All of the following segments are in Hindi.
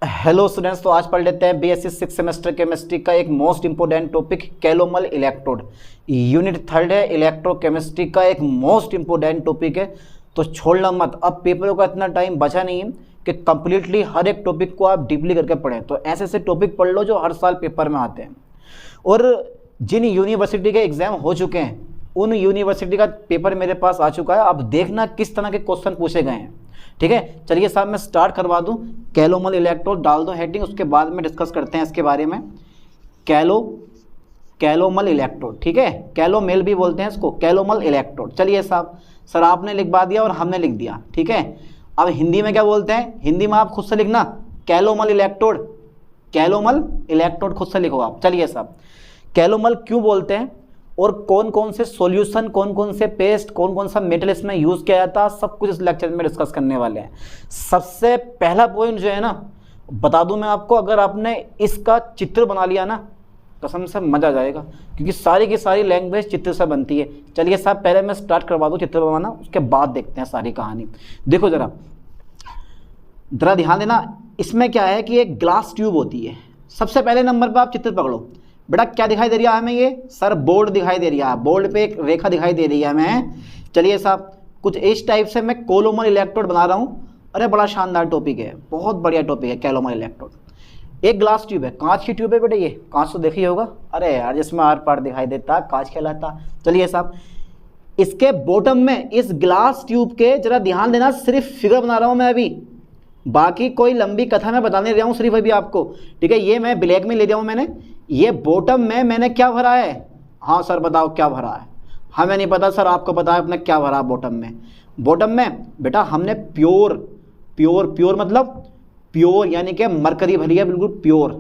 हेलो स्टूडेंट्स, तो आज पढ़ लेते हैं बीएससी 6 सेमेस्टर केमिस्ट्री का एक most important topic calomel electrode. Unit 3 है, इलेक्ट्रोकेमिस्ट्री का एक मोस्ट इंपोर्टेंट टॉपिक है, तो छोड़ना मत। अब पेपरों का इतना टाइम बचा नहीं है कि कंप्लीटली हर एक टॉपिक को आप डीपली करके पढ़ें, तो ऐसे ऐसे टॉपिक पढ़ लो जो हर साल पेपर में आते हैं। और जिन यूनिवर्सिटी के एग्जाम हो चुके हैं उन यूनिवर्सिटी का पेपर मेरे पास आ चुका है। अब देखना किस तरह के क्वेश्चन पूछे गए हैं, ठीक है। चलिए साहब मैं स्टार्ट करवा दूं। कैलोमल इलेक्ट्रोड डाल दो हेडिंग, उसके बाद में डिस्कस करते हैं इसके बारे में। कैलोमल इलेक्ट्रोड, ठीक है, कैलोमेल भी बोलते हैं इसको, कैलोमल इलेक्ट्रोड। चलिए साहब, सर आपने लिखवा दिया और हमने लिख दिया, ठीक है। अब हिंदी में क्या बोलते हैं, हिंदी में आप खुद से लिखना कैलोमल इलेक्ट्रोड। कैलोमल इलेक्ट्रोड खुद से लिखो आप। चलिए साहब, कैलोमल क्यों बोलते हैं और कौन कौन से सॉल्यूशन, कौन कौन से पेस्ट, कौन कौन सा मेटल इसमें यूज़ किया जाता है, सब कुछ इस लेक्चर में डिस्कस करने वाले हैं। सबसे पहला पॉइंट जो है ना, बता दूं मैं आपको, अगर आपने इसका चित्र बना लिया ना, कसम से मजा आ जाएगा, क्योंकि सारी की सारी लैंग्वेज चित्र से बनती है। चलिए साहब पहले मैं स्टार्ट करवा दूँ चित्र बनाना, उसके बाद देखते हैं सारी कहानी। देखो ज़रा ध्यान देना, इसमें क्या है कि एक ग्लास ट्यूब होती है। सबसे पहले नंबर पर आप चित्र पकड़ो बेटा, क्या दिखाई दे रही है हमें, ये सर बोर्ड दिखाई दे रही है, बोर्ड पे एक रेखा दिखाई दे रही है हमें। चलिए साहब कुछ इस टाइप से मैं कैलोमल इलेक्ट्रोड बना रहा हूँ। अरे बड़ा शानदार टॉपिक है, बहुत बढ़िया टॉपिक है कैलोमल इलेक्ट्रोड। एक ग्लास ट्यूब है, कांच की ट्यूब है बेटा, ये कांच तो देखिए होगा। अरे यार जिसमें आर पार दिखाई देता कांच कहलाता। चलिए साहब इसके बॉटम में इस ग्लास ट्यूब के, जरा ध्यान देना, सिर्फ फिगर बना रहा हूँ मैं अभी, बाकी कोई लंबी कथा मैं बताने रहा हूँ सिर्फ अभी आपको, ठीक है। ये मैं ब्लैक में ले दिया हूँ मैंने। ये बॉटम में मैंने क्या भरा है, हाँ सर बताओ क्या भरा है। हमें नहीं पता सर, आपको पता है अपने क्या भरा बॉटम में। बॉटम में बेटा हमने प्योर प्योर प्योर मतलब प्योर यानी कि मरकरी भरी है, बिल्कुल प्योर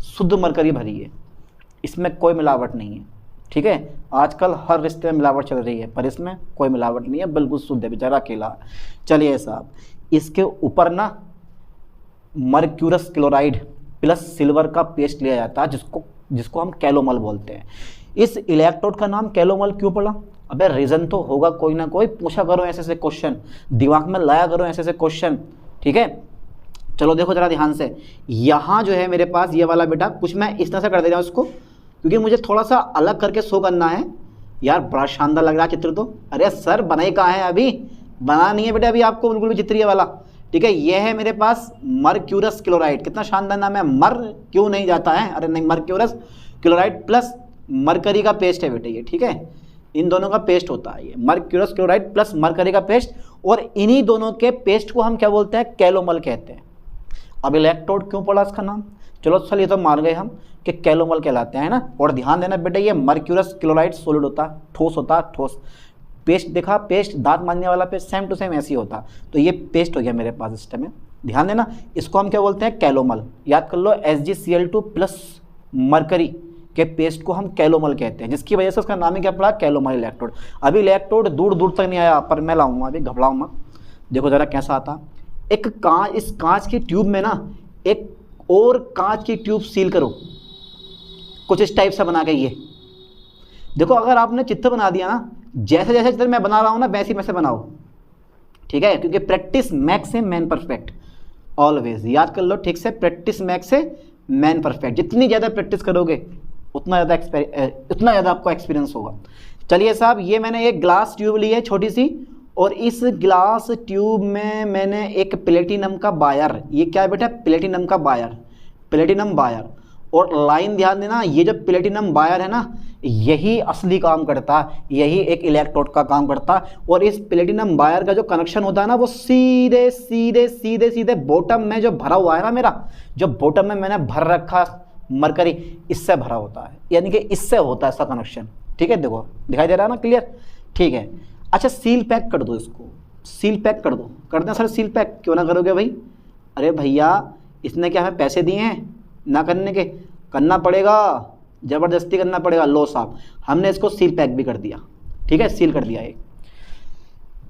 शुद्ध मरकरी भरी है, इसमें कोई मिलावट नहीं है, ठीक है। आजकल हर रिश्ते में मिलावट चल रही है, पर इसमें कोई मिलावट नहीं है, बिल्कुल शुद्ध है बेचारा अकेला। चलिए साहब इसके ऊपर ना मर्क्यूरस क्लोराइड प्लस सिल्वर का पेस्ट लिया जाता है, जिसको हम कैलोमल बोलते हैं। इस इलेक्ट्रोड का नाम कैलोमल क्यों पड़ा? अबे रीज़न तो होगा कोई ना कोई, पूछा करो ऐसे ऐसे क्वेश्चन, दिमाग में लाया करो ऐसे ऐसे क्वेश्चन, ठीक है। चलो देखो जरा ध्यान से, यहाँ जो है मेरे पास ये वाला बेटा, कुछ मैं इस तरह से कर दे रहा हूँ इसको, क्योंकि मुझे थोड़ा सा अलग करके शो करना है। यार बड़ा शानदार लग रहा है चित्र तो। अरे सर बनाई कहाँ है, अभी बना नहीं है बेटा अभी आपको, बिल्कुल भी चित्र ये वाला, ठीक है। ये है मेरे पास मर्क्यूरस क्लोराइड, कितना शानदार नाम है, मर क्यों नहीं जाता है, अरे नहीं, मर्क्यूरस क्लोराइड प्लस मरकरी का पेस्ट है बेटे ये, ठीक है। इन दोनों का पेस्ट होता है ये, मर्क्यूरस क्लोराइड प्लस मरकरी का पेस्ट, और इन्हीं दोनों के पेस्ट को हम क्या बोलते हैं, कैलोमल कहते हैं। अब इलेक्ट्रोड क्यों पड़ा इसका नाम, चलो चलिए तो मान गए हम कि कैलोमल कहलाते हैं ना। और ध्यान देना बेटा, ये मर्क्यूरस क्लोराइड सॉलिड होता है, ठोस होता है, ठोस। पेस्ट देखा, पेस्ट दांत मारने वाला पेस्ट सेम टू सेम ऐसे ही होता, तो ये पेस्ट हो गया मेरे पास इस टाइम में। ध्यान देना, इसको हम क्या बोलते हैं, कैलोमल। याद कर लो, SgCl2 प्लस मरकरी के पेस्ट को हम कैलोमल कहते हैं, जिसकी वजह से उसका नाम ही क्या पड़ा, कैलोमल इलेक्ट्रोड। अभी इलेक्ट्रोड दूर दूर तक नहीं आया, पर मैं लाऊंगा, अभी घबराऊँ मत। देखो जरा कैसा आता, एक कांच, इस कांच की ट्यूब में ना एक और कांच की ट्यूब सील करो, कुछ इस टाइप से बना के। ये देखो अगर आपने चित्र बना दिया ना, जैसे जैसे चित्र मैं बना रहा हूँ ना वैसे वैसे बनाओ, ठीक है, क्योंकि प्रैक्टिस मेक्स से मैन परफेक्ट, ऑलवेज याद कर लो ठीक से, प्रैक्टिस मेक्स से मैन परफेक्ट। जितनी ज़्यादा प्रैक्टिस करोगे उतना ज़्यादा आपको एक्सपीरियंस होगा। चलिए साहब, ये मैंने एक ग्लास ट्यूब ली है छोटी सी, और इस ग्लास ट्यूब में मैंने एक प्लेटिनम का वायर, ये क्या है बेटा, प्लेटिनम का वायर, प्लेटिनम वायर। और लाइन ध्यान देना, ये जो प्लेटिनम वायर है ना, यही असली काम करता है, यही एक इलेक्ट्रोड का काम करता है। और इस प्लेटिनम वायर का जो कनेक्शन होता है ना, वो सीधे सीधे सीधे सीधे बॉटम में जो भरा हुआ है ना, मेरा जो बॉटम में मैंने भर रखा मरकरी, इससे भरा होता है, यानी कि इससे होता है इसका कनेक्शन, ठीक है। देखो दिखाई दे रहा है ना, क्लियर, ठीक है। अच्छा सील पैक कर दो इसको, सील पैक कर दो, कर दें सर सील पैक, क्यों ना करोगे भाई। अरे भैया इसने क्या हमें पैसे दिए हैं ना करने के, करना पड़ेगा, ज़बरदस्ती करना पड़ेगा। लो साहब हमने इसको सील पैक भी कर दिया, ठीक है, सील कर दिया ये।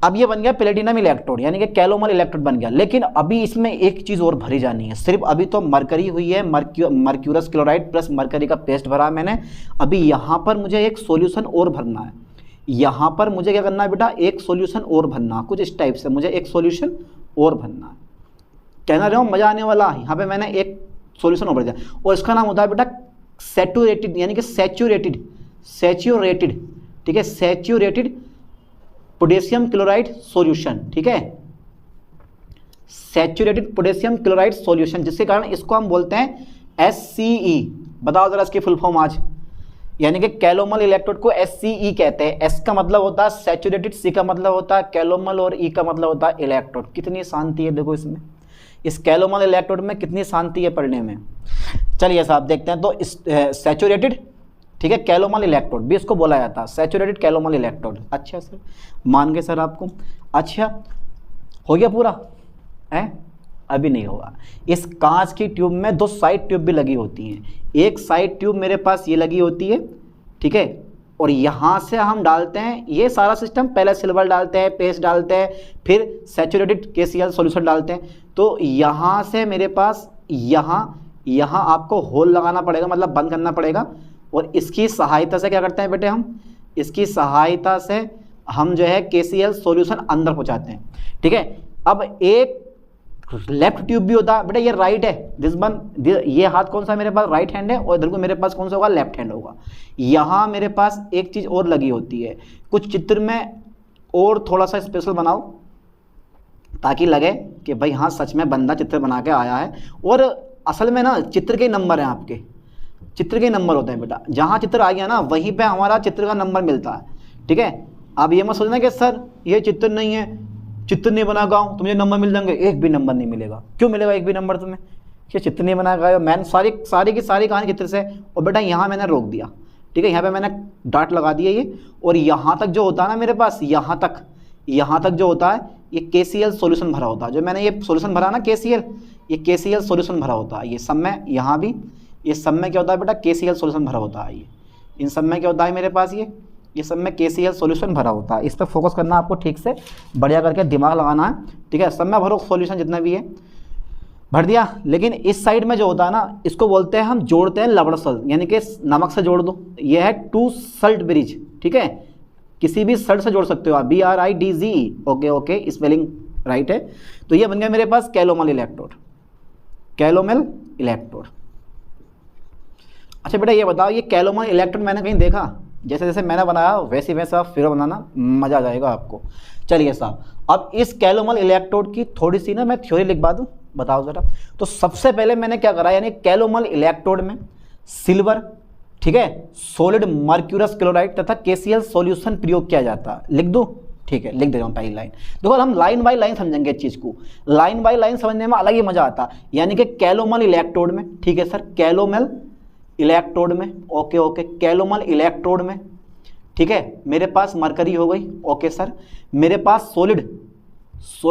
अब ये बन गया प्लेटिनम इलेक्ट्रोड, यानी कि कैलोमल इलेक्ट्रोड बन गया। लेकिन अभी इसमें एक चीज़ और भरी जानी है, सिर्फ अभी तो मरकरी हुई है, मर्क्यूरस क्लोराइड प्लस मरकरी का पेस्ट भरा मैंने। अभी यहाँ पर मुझे एक सॉल्यूशन और भरना है, यहाँ पर मुझे क्या करना है बेटा, एक सॉल्यूशन और भरना, कुछ इस टाइप से मुझे एक सॉल्यूशन और भरना है। कहना रहा हूँ मजा आने वाला। यहाँ पे मैंने एक सॉल्यूशन और दिया और इसका नाम होता है बेटा सैचुरेटेड, यानी कि सैचुरेटेड, ठीक है, सैचुरेटेड पोटेशियम क्लोराइड सॉल्यूशन, ठीक है, सैचुरेटेड पोटेशियम क्लोराइड सॉल्यूशन, जिसके कारण इसको हम बोलते हैं SCE। बताओ जरा इसकी फुल फॉर्म आज, यानी कि कैलोमल इलेक्ट्रोड को SCE कहते हैं। S का मतलब होता है सैचुरेटेड, C का मतलब होता है कैलोमल और E का मतलब होता है इलेक्ट्रोड। कितनी शांति है देखो इसमें, इस कैलोमल इलेक्ट्रोड में कितनी शांति है पढ़ने में। चलिए साहब देखते हैं। तो सैचुरेटेड, ठीक है, कैलोमल इलेक्ट्रोड भी इसको बोला जाता है, सैचुरेटेड कैलोमल इलेक्ट्रोड। अच्छा सर, मान गए सर आपको। अच्छा हो गया पूरा है? अभी नहीं होगा। इस कांच की ट्यूब में दो साइड ट्यूब भी लगी होती हैं। एक साइड ट्यूब मेरे पास ये लगी होती है, ठीक है, और यहाँ से हम डालते हैं ये सारा सिस्टम, पहले सिल्वर डालते हैं, पेस्ट डालते हैं, फिर सैचुरेटेड KCl सॉल्यूशन डालते हैं। तो यहाँ से मेरे पास यहाँ आपको होल लगाना पड़ेगा, मतलब बंद करना पड़ेगा, और इसकी सहायता से क्या करते हैं बेटे, हम इसकी सहायता से हम जो है KCl सॉल्यूशन अंदर पहुँचाते हैं, ठीक है। अब एक लेफ्ट ट्यूब भी होता है बेटा, ये राइट है, दिस वन, ये हाथ कौन सा मेरे पास, राइट हैंड है, और इधर को मेरे पास कौन सा होगा, लेफ्ट हैंड होगा। यहाँ मेरे पास एक चीज़ और लगी होती है, कुछ चित्र में और थोड़ा सा स्पेशल बनाओ ताकि लगे कि भाई हाँ सच में बंदा चित्र बना के आया है। और असल में ना चित्र के नंबर हैं आपके, चित्र के नंबर होते हैं बेटा, जहाँ चित्र आ गया ना वहीं पर हमारा चित्र का नंबर मिलता है, ठीक है। अब ये मत सोचना कि सर ये चित्र नहीं है, चित्र नहीं बना गाँव तो मुझे नंबर मिल जाएंगे, एक भी नंबर नहीं मिलेगा। क्यों मिलेगा एक भी नंबर तुम्हें, कि चित्र नहीं बना गाया। मैंने सारी की सारी कहानी चित्र से, और बेटा यहाँ मैंने रोक दिया, ठीक है, यहाँ पे मैंने डाट लगा दिया ये, और यहाँ तक जो होता है ना मेरे पास, यहाँ तक जो होता है ये KCl सॉल्यूशन भरा होता है। जो मैंने ये सॉल्यूशन भरा ना KCl, ये KCl सॉल्यूशन भरा होता है। ये सब में यहाँ भी, ये सब में क्या होता है बेटा, KCl सॉल्यूशन भरा होता है। ये इन सब में क्या होता है मेरे पास, ये सब में KCl सॉल्यूशन भरा होता है। इस पर फोकस करना आपको, ठीक से बढ़िया करके दिमाग लगाना है, ठीक है। सब में भरो सॉल्यूशन जितना भी है भर दिया। लेकिन इस साइड में जो होता है ना, इसको बोलते हैं, हम जोड़ते हैं लवणसल, यानी कि नमक से जोड़ दो। ये है टू सल्ट ब्रिज, ठीक है, किसी भी सल्ट से जोड़ सकते हो आप, BRIDGE, ओके, स्पेलिंग राइट है। तो ये बन गया मेरे पास कैलोमल इलेक्ट्रोड, कैलोमल इलेक्ट्रोड। अच्छा बेटा ये बताओ, ये कैलोमल इलेक्ट्रोड मैंने कहीं देखा? जैसे जैसे मैंने बनाया वैसे वैसे आप फिर बनाना, मज़ा आ जाएगा आपको। चलिए साहब, अब इस कैलोमल इलेक्ट्रोड की थोड़ी सी ना मैं थ्योरी लिखवा दूँ, बताओ ज़रा। तो सबसे पहले मैंने क्या करा, यानी कैलोमल इलेक्ट्रोड में सिल्वर, ठीक है, सॉलिड मर्क्यूरस क्लोराइड तथा KCl सॉल्यूशन प्रयोग किया जाता है। लिख दूँ? ठीक है, लिख दे रहा हूँ पहली लाइन। देखो हम लाइन बाय लाइन समझेंगे इस चीज़ को, लाइन बाय लाइन समझने में अलग ही मज़ा आता है। यानी कि कैलोमल इलेक्ट्रोड में, ठीक है सर, कैलोमल इलेक्ट्रोड में, ओके, कैलोमल इलेक्ट्रोड में, ठीक है, मेरे पास मरकरी हो गई, ओके सर। मेरे पास सॉलिड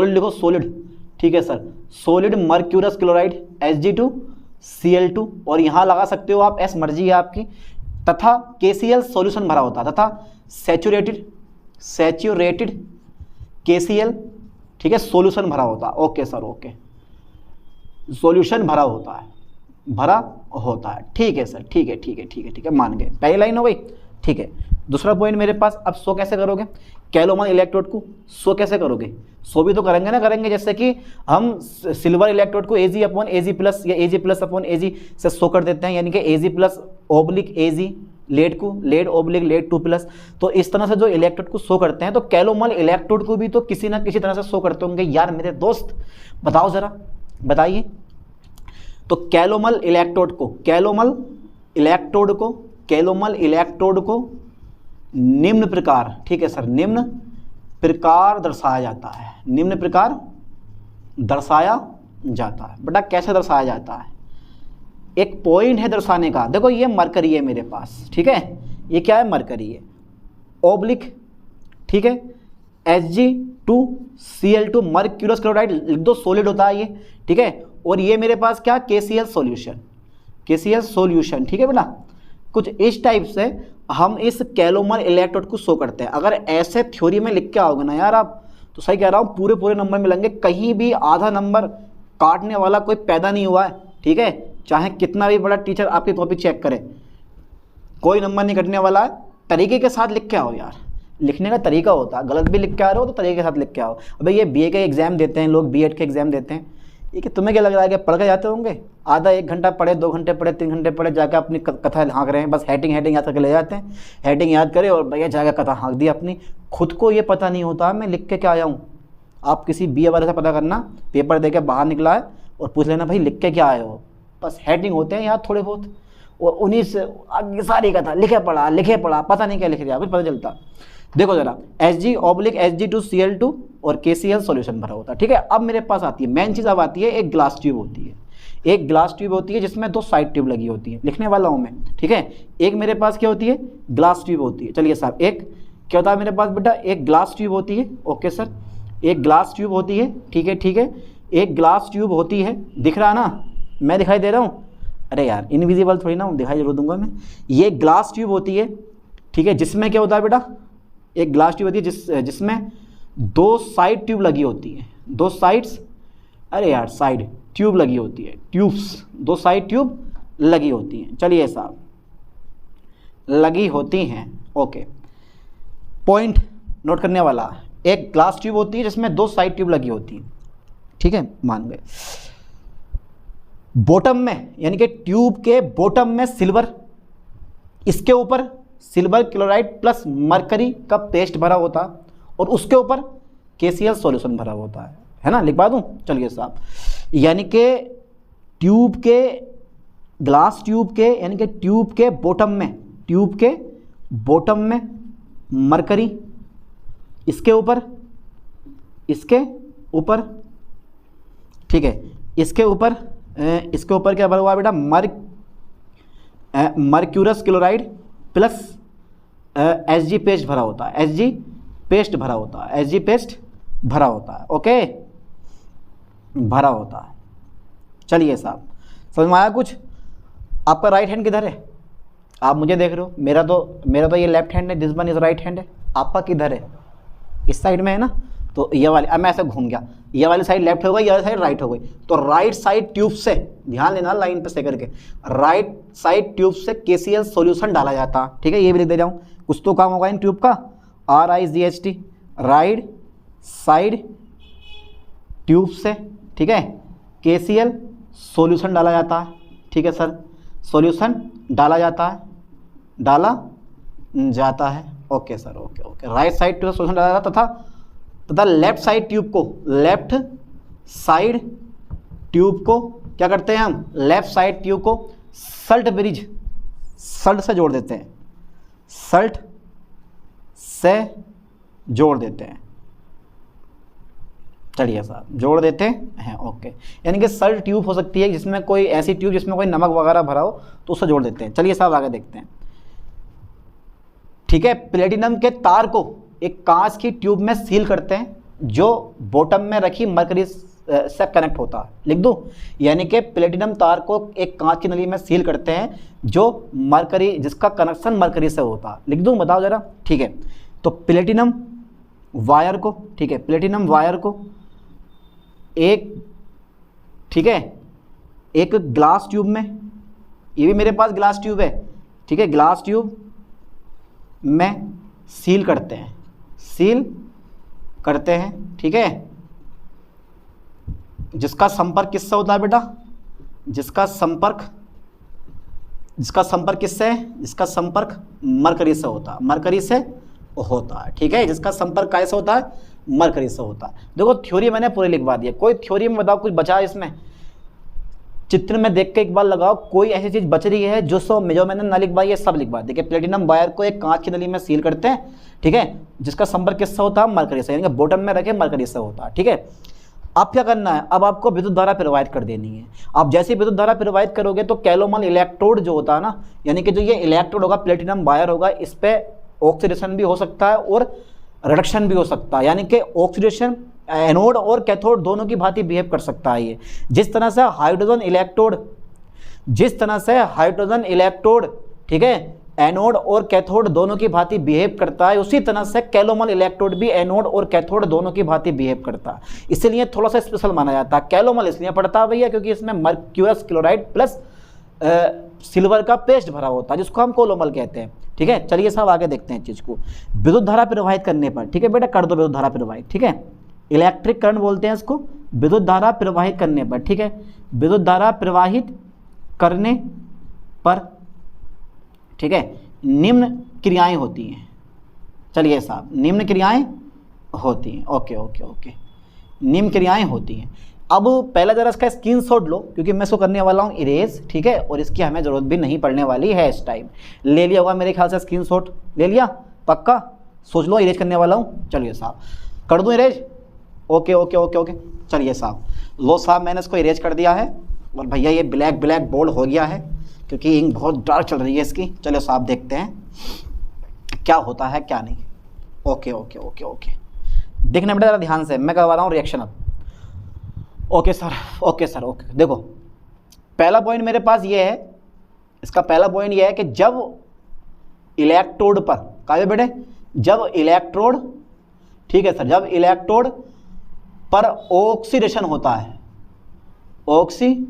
लिखो, सॉलिड, ठीक है sir, solid mercurous chloride Hg2Cl2, और यहाँ लगा सकते हो आप, एस मर्जी है आपकी, तथा KCl सॉल्यूशन भरा होता है, तथा सैचुरेटेड KCl, ठीक है, सॉल्यूशन भरा होता है। ओके सर, ओके, सॉल्यूशन भरा होता है, ठीक है सर, ठीक है, मान गए। पहली लाइन हो गई, ठीक है। दूसरा पॉइंट मेरे पास, अब शो कैसे करोगे कैलोमल इलेक्ट्रोड को, शो कैसे करोगे? शो भी तो करेंगे ना, करेंगे जैसे कि हम सिल्वर इलेक्ट्रोड को Ag/Ag प्लस या Ag+/Ag से शो कर देते हैं, यानी कि Ag+/Ag, लेड को लेड 2+। तो इस तरह से जो इलेक्ट्रोड को शो करते हैं, तो कैलोमल इलेक्ट्रोड को भी तो किसी ना किसी तरह से शो करते होंगे यार मेरे दोस्त, बताओ जरा, बताइए। तो कैलोमल इलेक्ट्रोड को निम्न प्रकार, ठीक है सर, निम्न प्रकार दर्शाया जाता है, निम्न प्रकार दर्शाया जाता है। बेटा कैसे दर्शाया जाता है? एक पॉइंट है दर्शाने का। देखो ये मरकरी है मेरे पास, ठीक है, ये क्या है, मरकरी है, ओब्लिक, ठीक है, Hg2Cl2 मर्क्यूरस क्लोराइड लिख दो, सॉलिड होता है ये, ठीक है। और ये मेरे पास क्या, KCl सॉल्यूशन, ठीक है बेटा। कुछ इस टाइप से हम इस कैलोमल इलेक्ट्रोड को शो करते हैं। अगर ऐसे थ्योरी में लिख के आओगे ना यार आप, तो सही कह रहा हूँ, पूरे नंबर मिलेंगे, कहीं भी आधा नंबर काटने वाला कोई पैदा नहीं हुआ है, ठीक है। चाहे कितना भी बड़ा टीचर आपकी कॉपी चेक करे, कोई नंबर नहीं कटने वाला है। तरीके के साथ लिख के आओ यार, लिखने का तरीका होता है, गलत भी लिख के आ रहे हो तो तरीके के साथ लिख के आओ। अबे ये BA के एग्ज़ाम देते हैं लोग, B.Ed के एग्ज़ाम देते हैं, ये कि तुम्हें क्या लग रहा है कि पढ़ के जाते होंगे, आधा 1 घंटा पढ़े, 2 घंटे पढ़े, 3 घंटे पढ़े, जाकर अपनी कथा हाँक रहे हैं, बस हेडिंग याद करके ले जाते हैं, हेडिंग याद करे और भैया जाकर कथा हाँक दी अपनी। खुद को ये पता नहीं होता मैं लिख के क्या आया हूँ। आप किसी BA वाले से पता करना, पेपर दे के बाहर निकला है और पूछ लेना भाई लिख के क्या आए हो, बस हेडिंग होते हैं याद थोड़े बहुत, और उन्हीं से आगे सारी कथा लिखे पढ़ा पता नहीं क्या लिख दिया, कुछ पता चलता। देखो जरा, Hg/Hg2Cl2 और KCl सॉल्यूशन भरा होता है, ठीक है। अब मेरे पास आती है मेन चीज़, अब आती है एक ग्लास ट्यूब होती है, एक ग्लास ट्यूब होती है जिसमें 2 साइड ट्यूब लगी होती है, लिखने वाला हूँ मैं, ठीक है। एक मेरे पास क्या होती है, ग्लास ट्यूब होती है। चलिए साहब, एक क्या होता है मेरे पास बेटा, एक ग्लास ट्यूब होती है, ओके सर, एक ग्लास ट्यूब होती है, ठीक है ठीक है, एक ग्लास ट्यूब होती है, दिख रहा ना, मैं दिखाई दे रहा हूँ, अरे यार इनविजिबल थोड़ी ना हूँ, दिखाई जरूर दूंगा मैं। ये ग्लास ट्यूब होती है, ठीक है, जिसमें क्या होता है बेटा, एक ग्लास ट्यूब होती है जिसमें 2 साइड ट्यूब लगी होती है, 2 साइड्स, अरे यार साइड ट्यूब लगी होती है, ट्यूब्स, 2 साइड ट्यूब लगी होती हैं। चलिए साहब, लगी होती हैं, ओके, पॉइंट नोट करने वाला, एक ग्लास ट्यूब होती है जिसमें 2 साइड ट्यूब लगी होती हैं, ठीक है, मान गए। बॉटम में, यानी कि ट्यूब के बॉटम में सिल्वर, इसके ऊपर सिल्वर क्लोराइड प्लस मरकरी का पेस्ट भरा होता है, और उसके ऊपर KCl सॉल्यूशन भरा होता है ना, लिखवा दूं। चलिए साहब, यानी कि ट्यूब के, ग्लास ट्यूब के, यानी कि ट्यूब के बॉटम में, ट्यूब के बॉटम में मरकरी, इसके ऊपर ठीक है, इसके ऊपर क्या भरा हुआ है बेटा, mercurous chloride plus Hg paste भरा होता है, Hg पेस्ट भरा होता है, Hg पेस्ट भरा होता है, ओके, भरा होता है। चलिए साहब, समझ में आया कुछ। आपका राइट हैंड किधर है, आप मुझे देख रहे हो, मेरा तो ये लेफ्ट हैंड है, this one is right hand है, आपका किधर है, इस साइड में है ना, तो ये वाली, अब मैं ऐसे घूम गया, ये वाली साइड लेफ्ट हो गई, ये वाली साइड राइट हो गई, तो राइट साइड ट्यूब से, ध्यान देना लाइन पे से करके, राइट साइड ट्यूब से KCl सॉल्यूशन डाला जाता, ठीक है, ये भी लिख दे जाऊँ, कुछ तो काम होगा इन ट्यूब का, RIGHT, राइट साइड ट्यूब से, ठीक है, KCl सॉल्यूशन डाला जाता है, ठीक है सर, सॉल्यूशन डाला जाता है, okay sir, okay, right side tube solution डाला जाता तथा लेफ्ट साइड ट्यूब को क्या करते हैं हम, लेफ्ट साइड ट्यूब को सल्ट से जोड़ देते हैं, सल्ट से जोड़ देते हैं। चलिए साहब, जोड़ देते हैं, ओके, यानी कि सल्ट ट्यूब हो सकती है जिसमें कोई ऐसी ट्यूब जिसमें कोई नमक वगैरह भरा हो, तो उससे जोड़ देते हैं। चलिए साहब, आगे देखते हैं, ठीक है। प्लेटिनम के तार को एक कांच की ट्यूब में सील करते हैं जो बॉटम में रखी मरकरी से कनेक्ट होता है, लिख दूं, यानी कि प्लेटिनम तार को एक कांच की नली में सील करते हैं जो मरकरी, जिसका कनेक्शन मरकरी से होता है, लिख दूं, बताओ जरा, ठीक है। तो प्लेटिनम वायर को, ठीक है, प्लेटिनम वायर को एक, ठीक है, एक ग्लास ट्यूब में, ये भी मेरे पास ग्लास ट्यूब है, ठीक है, ग्लास ट्यूब में सील करते हैं, ठीक है, जिसका संपर्क किससे होता है बेटा, जिसका संपर्क किससे है, जिसका संपर्क मरकरी से होता है, ठीक है, जिसका संपर्क कैसे होता है, मरकरी से होता है। देखो थ्योरी मैंने पूरी लिखवा दिया, कोई थ्योरी में बताओ कुछ बचा इसमें, चित्र में देख के एक बार लगाओ, कोई ऐसी चीज बच रही है जो मैंने ना लिखवाई है, सब लिखवा देखिए। प्लेटिनम वायर को एक कांच की नली में सील करते हैं, ठीक है, जिसका संपर्क किससे होता है, मरकरी से, यानी कि बॉटम में रखे मरकरी से होता है, ठीक है। अब क्या करना है, अब आपको विद्युत धारा प्रोवाइड कर देनी है। आप जैसे विद्युत धारा प्रोवाइड करोगे तो कैलोमल इलेक्ट्रोड जो होता है ना, यानी कि जो ये इलेक्ट्रोड होगा, प्लेटिनम वायर होगा, इस पे ऑक्सीडेशन भी हो सकता है और रिडक्शन भी हो सकता है, यानी कि ऑक्सीडेशन एनोड और कैथोड दोनों की भांति बिहेव कर सकता है। ये जिस तरह से हाइड्रोजन इलेक्ट्रोड, ठीक है, एनोड और कैथोड दोनों की भांति बिहेव करता है, उसी तरह से कैलोमल इलेक्ट्रोड भी एनोड और कैथोड दोनों की भांति बिहेव करता है। इसलिए थोड़ा सा स्पेशल माना जाता है। कैलोमल इसलिए पड़ता है भैया क्योंकि इसमें मर्क्यूरस क्लोराइड प्लस सिल्वर का पेस्ट भरा होता है, जिसको हम कोलोमल कहते हैं, ठीक है। चलिए साहब, आगे देखते हैं चीज को। विद्युत धारा प्रवाहित करने पर, ठीक है बेटा, कर दो विद्युत धारा प्रवाहित, ठीक है, इलेक्ट्रिक करंट बोलते हैं इसको, विद्युत धारा प्रवाहित करने पर, ठीक है, विद्युत धारा प्रवाहित करने पर, ठीक है, निम्न क्रियाएं होती हैं। चलिए साहब, निम्न क्रियाएं होती हैं, ओके ओके ओके, निम्न क्रियाएं होती हैं। अब पहला जरा इसका स्क्रीनशॉट लो, क्योंकि मैं इसको करने वाला हूँ इरेज, ठीक है, और इसकी हमें ज़रूरत भी नहीं पड़ने वाली है इस टाइम। ले लिया होगा मेरे ख्याल से स्क्रीनशॉट, ले लिया पक्का, सोच लो इरेज करने वाला हूँ। चलिए साहब कर दूँ erase, okay okay okay okay. चलिए साहब, लो साहब मैंने इसको इरेज कर दिया है, और भैया ये ब्लैक ब्लैक बोर्ड हो गया है क्योंकि इंक बहुत डार्क चल रही है इसकी। चलो साहब देखते हैं क्या होता है क्या नहीं। ओके ओके ओके ओके, देखना बेटा ज़रा ध्यान से, मैं करवा रहा हूँ रिएक्शन अब। Okay sir, okay sir, okay. देखो पहला पॉइंट मेरे पास ये है, इसका पहला पॉइंट ये है कि जब इलेक्ट्रोड पर, कहा बेटे, जब इलेक्ट्रोड, ठीक है सर, जब इलेक्ट्रोड पर ऑक्सीडेशन होता है, ऑक्सीडेशन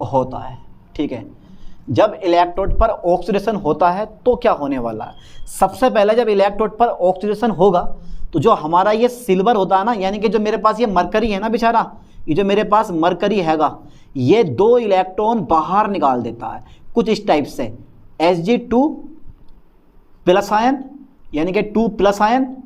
होता है, ठीक है, जब इलेक्ट्रोड पर ऑक्सीडेशन होता है तो क्या होने वाला है। सबसे पहले जब इलेक्ट्रोड पर ऑक्सीडेशन होगा तो जो हमारा ये सिल्वर होता है ना, यानी कि जो मेरे पास ये मरकरी है ना बेचारा, ये जो मेरे पास मरकरी हैगा, ये 2 इलेक्ट्रॉन बाहर निकाल देता है कुछ इस टाइप से, Hg2 प्लस आयन, यानी कि 2 प्लस आयन,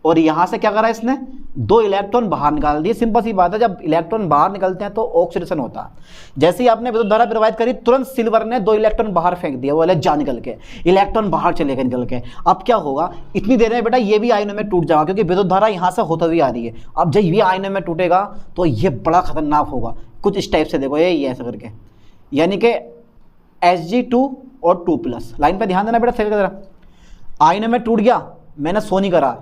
और यहाँ से क्या करा इसने, 2 इलेक्ट्रॉन बाहर निकाल दिए। सिंपल सी बात है, जब इलेक्ट्रॉन बाहर निकलते हैं तो ऑक्सीडेशन होता है। जैसे ही आपने विद्युत धारा प्रवाहित करी, तुरंत सिल्वर ने 2 इलेक्ट्रॉन बाहर फेंक दिया, वो वाले जा निकल के, इलेक्ट्रॉन बाहर चले गए निकल के। अब क्या होगा, इतनी देर में बेटा ये भी आयनों में टूट जाएगा, क्योंकि विद्युत धारा यहाँ से होते हुए आ रही है। अब जब ये आयनों में टूटेगा तो ये बड़ा खतरनाक होगा, कुछ इस टाइप से। देखो ये ऐसा करके, यानी कि Hg2 और 2 प्लस, लाइन पर ध्यान देना बेटा सही जरा, आयनों में टूट गया, मैंने सो नहीं करा,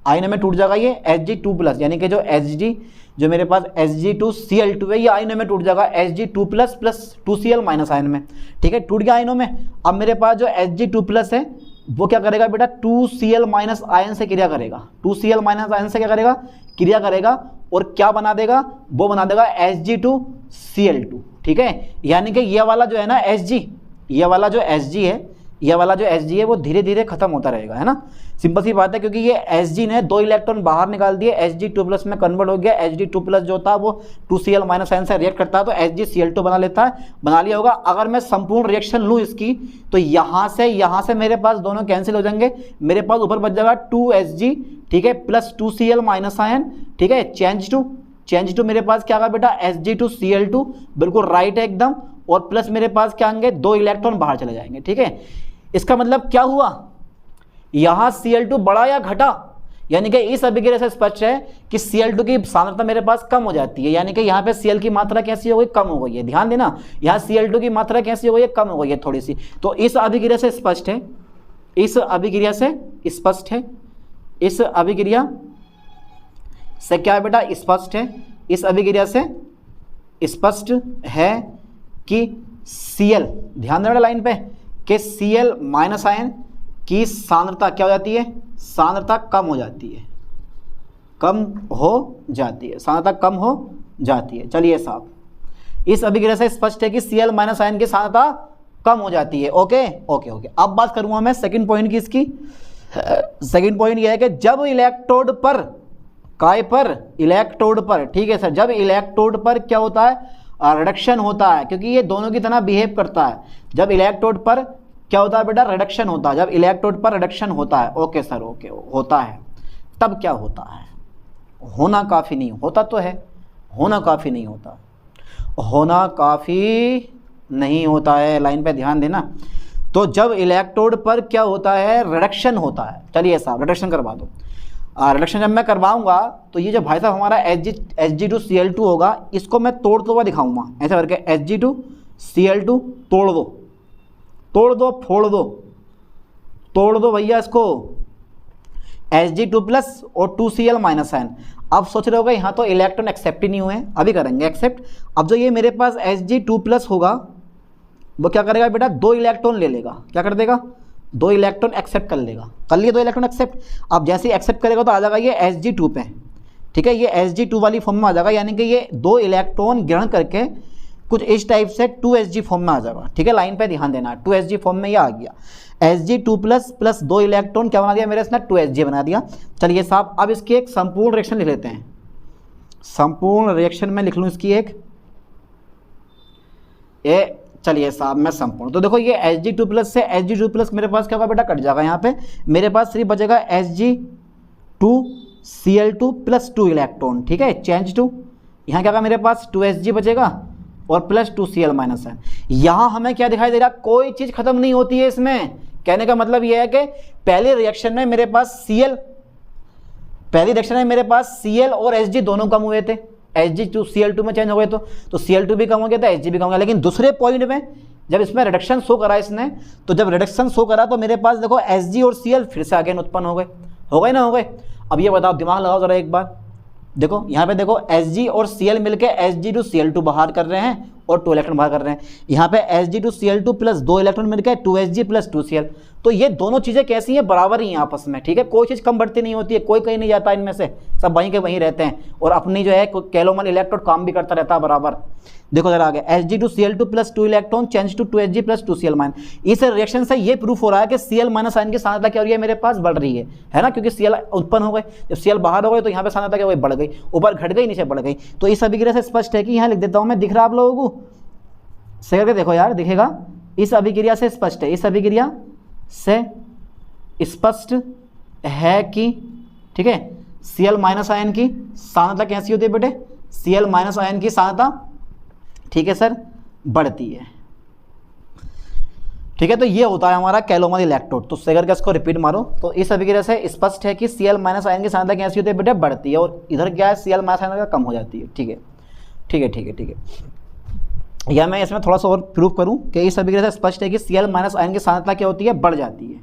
आयन में टूट जाएगा ये Hg2 प्लस, यानी कि जो Hg, जो मेरे पास Hg2Cl2 है, ये आयन में टूट जाएगा Hg2 plus plus 2Cl minus ion में, ठीक है, टूट गया आयनों में। अब मेरे पास जो Hg2 प्लस है वो क्या करेगा बेटा, 2Cl माइनस आयन से क्रिया करेगा, 2Cl माइनस आयन से क्या करेगा, क्रिया करेगा, और क्या बना देगा, वो बना देगा Hg2Cl2, ठीक है। यानी कि ये वाला जो है ना Hg, ये वाला जो Hg है, ये वाला जो Hg है वो धीरे धीरे खत्म होता रहेगा, है ना, सिंपल सी बात है, क्योंकि ये Hg ने 2 इलेक्ट्रॉन बाहर निकाल दिए, Hg2 प्लस में कन्वर्ट हो गया, Hg2 प्लस जो था वो 2Cl माइनस आयन से रिएक्ट करता है तो HgCl2 बना लेता है, बना लिया होगा। अगर मैं संपूर्ण रिएक्शन लूँ इसकी तो यहाँ से मेरे पास दोनों कैंसिल हो जाएंगे, मेरे पास ऊपर बच जाएगा 2Hg, ठीक है, प्लस 2Cl माइनस आयन, ठीक है, चेंज टू मेरे पास क्या आएगा बेटा, Hg2Cl2, बिल्कुल राइट है एकदम, और प्लस मेरे पास क्या आएंगे, 2 इलेक्ट्रॉन बाहर चले जाएंगे, ठीक है। इसका मतलब क्या हुआ, यहां Cl2 बढ़ा या घटा, यानी कि इस अभिक्रिया से स्पष्ट है कि Cl2 की सांद्रता मेरे पास कम हो जाती है, यानी कि यहाँ पे Cl की मात्रा कैसी हो गई, कम हो गई है। ध्यान देना, यहाँ Cl2 की मात्रा कैसी हो गई है, कम हो गई है थोड़ी सी। तो इस अभिक्रिया से स्पष्ट है, इस अभिक्रिया से स्पष्ट है, इस अभिक्रिया से क्या बेटा स्पष्ट है, इस अभिक्रिया से स्पष्ट है कि Cl, ध्यान देना लाइन पे, कि Cl माइनस आयन की सांद्रता क्या हो जाती है, सांद्रता कम हो जाती है, कम हो जाती है, सांद्रता कम हो जाती है। चलिए साहब, इस अभिक्रिया से स्पष्ट है कि Cl माइनस आयन की सांद्रता कम हो जाती है। Okay okay okay. अब बात करूंगा मैं सेकंड पॉइंट की। इसकी सेकंड पॉइंट यह है कि जब इलेक्ट्रोड पर, काय पर, इलेक्ट्रोड पर, ठीक है सर, जब इलेक्ट्रोड पर क्या होता है, रिडक्शन होता है, क्योंकि ये दोनों की तरह बिहेव करता है। जब इलेक्ट्रोड पर क्या होता है बेटा, रिडक्शन होता है, जब इलेक्ट्रोड पर रिडक्शन होता है, ओके सर, ओके, होता है, तब क्या होता है, होना काफ़ी नहीं होता तो है, होना काफ़ी नहीं होता, होना काफ़ी नहीं होता है, लाइन पे ध्यान देना। तो जब इलेक्ट्रोड पर क्या होता है, रिडक्शन होता है। चलिए साहब रिडक्शन करवा दो। रिडक्शन जब मैं करवाऊंगा तो ये जो भाई साहब हमारा Hg2Cl2 होगा, इसको मैं तोड़ते हुआ दिखाऊंगा, ऐसा करके Hg2Cl2 तोड़ दो, तोड़ दो, फोड़ दो, तोड़ दो भैया इसको, Hg2 प्लस और 2Cl माइनस आयन। अब सोच रहे होगा यहाँ तो इलेक्ट्रॉन एक्सेप्ट ही नहीं हुए, अभी करेंगे एक्सेप्ट। अब जो ये मेरे पास Hg2 प्लस होगा वो क्या करेगा बेटा, 2 इलेक्ट्रॉन ले लेगा, क्या कर देगा, 2 इलेक्ट्रॉन एक्सेप्ट कर लेगा, कर लिए 2 इलेक्ट्रॉन एक्सेप्ट। अब जैसे ही एक्सेप्ट करेगा तो आ जाएगा ये Hg2 पे, ठीक है, ये Hg2 वाली फॉर्म में आ जाएगा, यानी कि ये 2 इलेक्ट्रॉन ग्रहण करके कुछ इस टाइप से 2Hg फॉर्म में आ जाएगा, ठीक है, लाइन पे ध्यान देना, 2Hg फॉर्म में ये आ गया। Hg2 प्लस 2 इलेक्ट्रॉन क्या बना दिया मेरे इसने, 2Hg बना दिया। चलिए साहब अब इसकी एक संपूर्ण रिएक्शन लिख लेते हैं, संपूर्ण रिएक्शन में लिख लूँ इसकी एक ए, चलिए साहब मैं संपूर्ण, तो देखो ये Hg2+ से Hg2+ मेरे पास क्या होगा बेटा, कट जाएगा। यहाँ पे मेरे पास सिर्फ बचेगा Hg2Cl2+2 इलेक्ट्रॉन, ठीक है, चेंज टू, यहाँ क्या होगा मेरे पास 2Hg बचेगा और +2Cl-n। यहाँ हमें क्या दिखाई दे रहा, कोई चीज़ खत्म नहीं होती है इसमें। कहने का मतलब ये है कि पहले रिएक्शन में मेरे पास Cl और Hg दोनों कम हुए थे, Hg2Cl2 में चेंज हो गए तो Cl2 भी कम हो गया था, Hg भी कम हो गया। लेकिन दूसरे पॉइंट में जब इसमें रिडक्शन शो करा इसने, तो जब रिडक्शन शो करा तो मेरे पास देखो Hg और Cl फिर से अगेन उत्पन्न हो गए ना हो गए। अब ये बताओ, दिमाग लगाओ जरा एक बार, देखो यहाँ पे देखो Hg और Cl मिलके Hg2Cl2 बाहर कर रहे हैं और 2 इलेक्ट्रॉन बाहर कर रहे हैं। यहाँ पे Hg2Cl2+2 इलेक्ट्रॉन मिलकर 2Hg+2Cl, तो ये दोनों चीज़ें कैसी हैं, बराबर ही हैं आपस में, ठीक है, कोई चीज़ कम बढ़ती नहीं होती है, कोई कहीं नहीं जाता इनमें से, सब वहीं के वहीं रहते हैं और अपनी जो है कैलोमल इलेक्ट्रोड काम भी करता रहता है बराबर। देखो जरा आगे, Hg2Cl2+2 electron change to 2Hg+2Cl-। इस रिएक्शन से ये प्रूफ हो रहा है कि Cl- आयन की सांद्रता क्या हो रही है मेरे पास, बढ़ रही है ना, क्योंकि Cl उत्पन्न हो गए, जब Cl बाहर हो गए तो यहाँ पे सांद्रता क्या हो गई, बढ़ गई, ऊपर घट गई नीचे बढ़ गई। तो इस अभिक्रिया से स्पष्ट है कि यहाँ लिख देता हूँ मैं, दिख रहा आप लोगों को, सही करके देखो यार, दिखेगा, इस अभिक्रिया से स्पष्ट है, इस अभिक्रिया से स्पष्ट है कि, ठीक है, Cl- आयन की सांद्रता कैसी होती है बेटे, Cl- आयन की सांद्रता, ठीक है सर, बढ़ती है, ठीक है। तो ये होता है हमारा कैलोमल इलेक्ट्रोड। तो सेगर का इसको रिपीट मारो, तो इस अभिक्रिया से स्पष्ट है कि Cl- आयन की सांद्रता कैसी होती है बेटे, बढ़ती है, और इधर क्या है, Cl- आयन कम हो जाती है, ठीक है, ठीक है, ठीक है, ठीक है। या मैं इसमें थोड़ा सा और प्रूफ करूं कि इस अभिक्रिया से स्पष्ट है कि Cl- आयन की सांद्रता क्या होती है, बढ़ जाती है,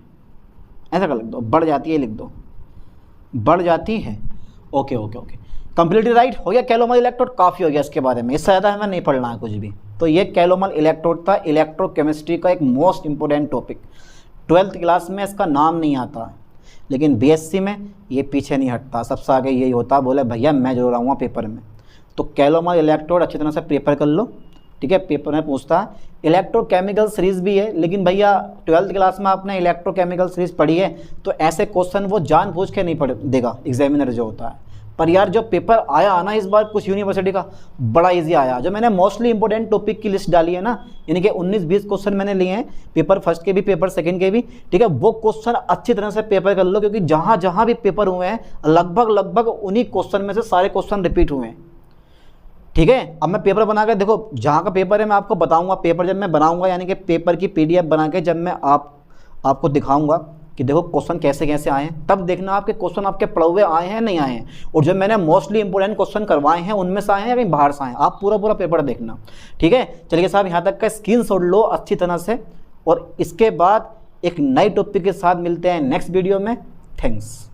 ऐसा कर लिख दो, बढ़ जाती है, लिख दो, बढ़ जाती है। Okay okay okay, completely right हो गया। कैलोमल इलेक्ट्रोड काफ़ी हो गया इसके बारे में, इससे ज़्यादा हमें नहीं पढ़ना है कुछ भी। तो ये कैलोमल इलेक्ट्रोड था, इलेक्ट्रोकेमिस्ट्री का एक most important topic. 12th class में इसका नाम नहीं आता, लेकिन BSc में ये पीछे नहीं हटता, सबसे आगे यही होता, बोले भैया मैं जरूर आऊँगा पेपर में। तो कैलोमल इलेक्ट्रोड अच्छी तरह से प्रिपेयर कर लो, ठीक है, पेपर में पूछता है। इलेक्ट्रोकेमिकल सीरीज भी है, लेकिन भैया 12th क्लास में आपने इलेक्ट्रोकेमिकल सीरीज पढ़ी है तो ऐसे क्वेश्चन वो जानबूझ के नहीं पढ़ देगा एग्जामिनर जो होता है। पर यार जो पेपर आया ना इस बार कुछ यूनिवर्सिटी का, बड़ा इजी आया। जो मैंने मोस्टली इंपॉर्टेंट टॉपिक की लिस्ट डाली है ना, यानी कि 19-20 क्वेश्चन मैंने लिए हैं, पेपर फर्स्ट के भी पेपर सेकंड के भी, ठीक है, वो क्वेश्चन अच्छी तरह से पेपर कर लो, क्योंकि जहाँ जहाँ भी पेपर हुए हैं लगभग उन्हीं क्वेश्चन में से सारे क्वेश्चन रिपीट हुए हैं, ठीक है। अब मैं पेपर बना कर, देखो जहाँ का पेपर है मैं आपको बताऊंगा, पेपर जब मैं बनाऊंगा, यानी कि पेपर की PDF बना के जब मैं आपको दिखाऊंगा कि देखो क्वेश्चन कैसे कैसे आए हैं, तब देखना आपके क्वेश्चन आपके पढ़े हुए आए हैं नहीं आए हैं, और जो मैंने मोस्टली इंपॉर्टेंट क्वेश्चन करवाए हैं उनमें से आए हैं या कहीं बाहर से आए हैं, आप पूरा पेपर देखना, ठीक है। चलिए साहब, यहाँ तक का स्क्रीनशॉट लो अच्छी तरह से, और इसके बाद एक नए टॉपिक के साथ मिलते हैं नेक्स्ट वीडियो में। थैंक्स।